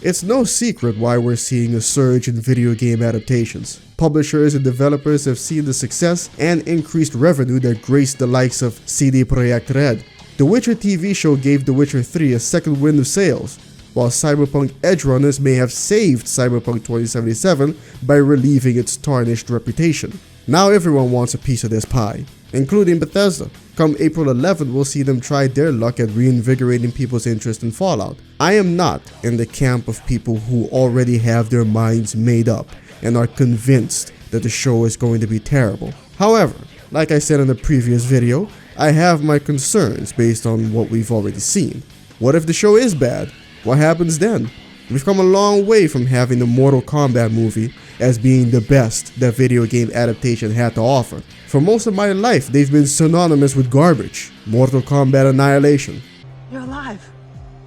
It's no secret why we're seeing a surge in video game adaptations. Publishers and developers have seen the success and increased revenue that graced the likes of CD Projekt Red. The Witcher TV show gave The Witcher 3 a second wind of sales, while Cyberpunk Edgerunners may have saved Cyberpunk 2077 by relieving its tarnished reputation. Now everyone wants a piece of this pie, including Bethesda. Come April 11th, we'll see them try their luck at reinvigorating people's interest in Fallout. I am not in the camp of people who already have their minds made up and are convinced that the show is going to be terrible. However, like I said in the previous video, I have my concerns based on what we've already seen. What if the show is bad? What happens then? We've come a long way from having the Mortal Kombat movie as being the best that video game adaptation had to offer. For most of my life, they've been synonymous with garbage. Mortal Kombat Annihilation. You're alive.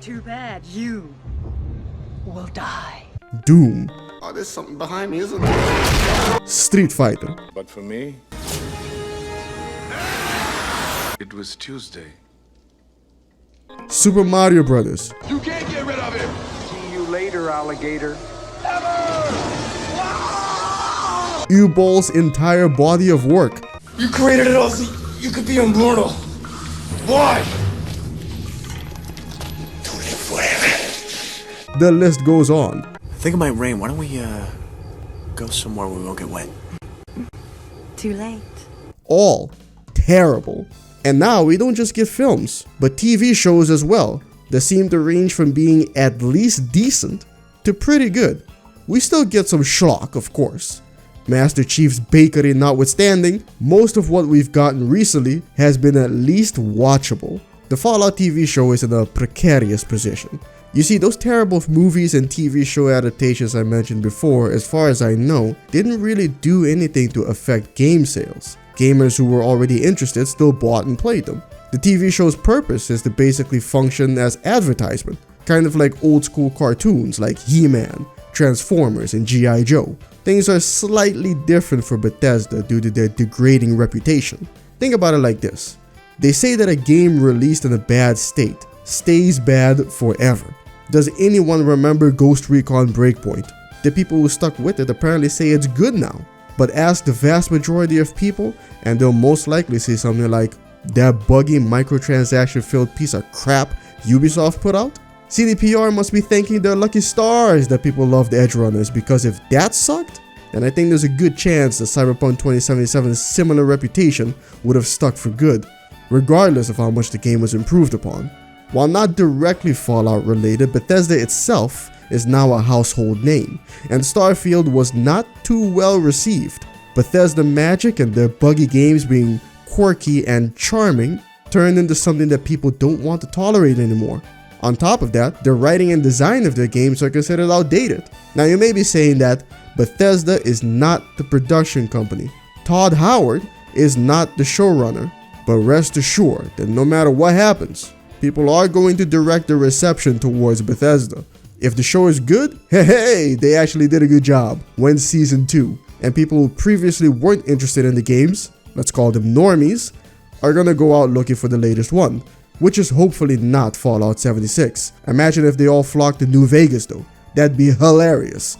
Too bad you will die. Doom. Oh, there's something behind me, isn't there? Street Fighter. But for me, it was Tuesday. Super Mario Brothers. You can't get rid of him! See you later, alligator. U-Ball's entire body of work. You created it all so you could be immortal. Why? To live forever. The list goes on. I think it might rain. Why don't we, go somewhere where we won't get wet? Too late. All terrible. And now we don't just get films, but TV shows as well that seem to range from being at least decent to pretty good. We still get some schlock, of course. Master Chief's Bakery notwithstanding, most of what we've gotten recently has been at least watchable. The Fallout TV show is in a precarious position. You see, those terrible movies and TV show adaptations I mentioned before, as far as I know, didn't really do anything to affect game sales. Gamers who were already interested still bought and played them. The TV show's purpose is to basically function as advertisement, kind of like old school cartoons like He-Man, Transformers, and G.I. Joe. Things are slightly different for Bethesda due to their degrading reputation. Think about it like this. They say that a game released in a bad state stays bad forever. Does anyone remember Ghost Recon Breakpoint? The people who stuck with it apparently say it's good now. But ask the vast majority of people and they'll most likely say something like, that buggy microtransaction-filled piece of crap Ubisoft put out? CDPR must be thanking their lucky stars that people loved Edgerunners, because if that sucked, then I think there's a good chance that Cyberpunk 2077's similar reputation would have stuck for good, regardless of how much the game was improved upon. While not directly Fallout related, Bethesda itself is now a household name, and Starfield was not too well received. Bethesda magic and their buggy games being quirky and charming turned into something that people don't want to tolerate anymore. On top of that, the writing and design of their games are considered outdated. Now you may be saying that Bethesda is not the production company. Todd Howard is not the showrunner. But rest assured that no matter what happens, people are going to direct their reception towards Bethesda. If the show is good, hey, they actually did a good job. When season 2, and people who previously weren't interested in the games, let's call them normies, are gonna go out looking for the latest one, which is hopefully not Fallout 76. Imagine if they all flocked to New Vegas though. That'd be hilarious.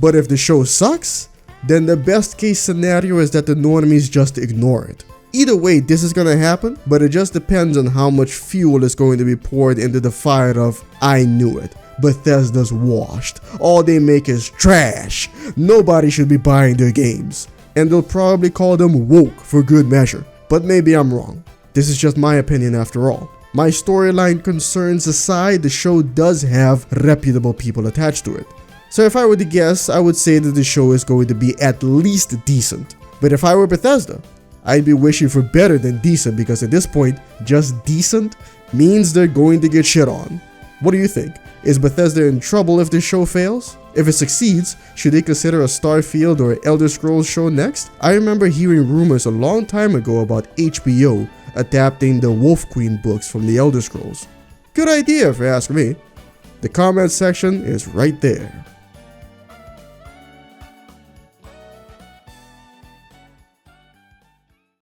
But if the show sucks, then the best case scenario is that the normies just ignore it. Either way, this is gonna happen, but it just depends on how much fuel is going to be poured into the fire of, I knew it, Bethesda's washed, all they make is trash, nobody should be buying their games. And they'll probably call them woke for good measure, but maybe I'm wrong. This is just my opinion after all. My storyline concerns aside, the show does have reputable people attached to it. So if I were to guess, I would say that the show is going to be at least decent. But if I were Bethesda, I'd be wishing for better than decent, because at this point, just decent means they're going to get shit on. What do you think? Is Bethesda in trouble if this show fails? If it succeeds, should they consider a Starfield or Elder Scrolls show next? I remember hearing rumors a long time ago about HBO adapting the Wolf Queen books from the Elder Scrolls. Good idea if you ask me. The comment section is right there.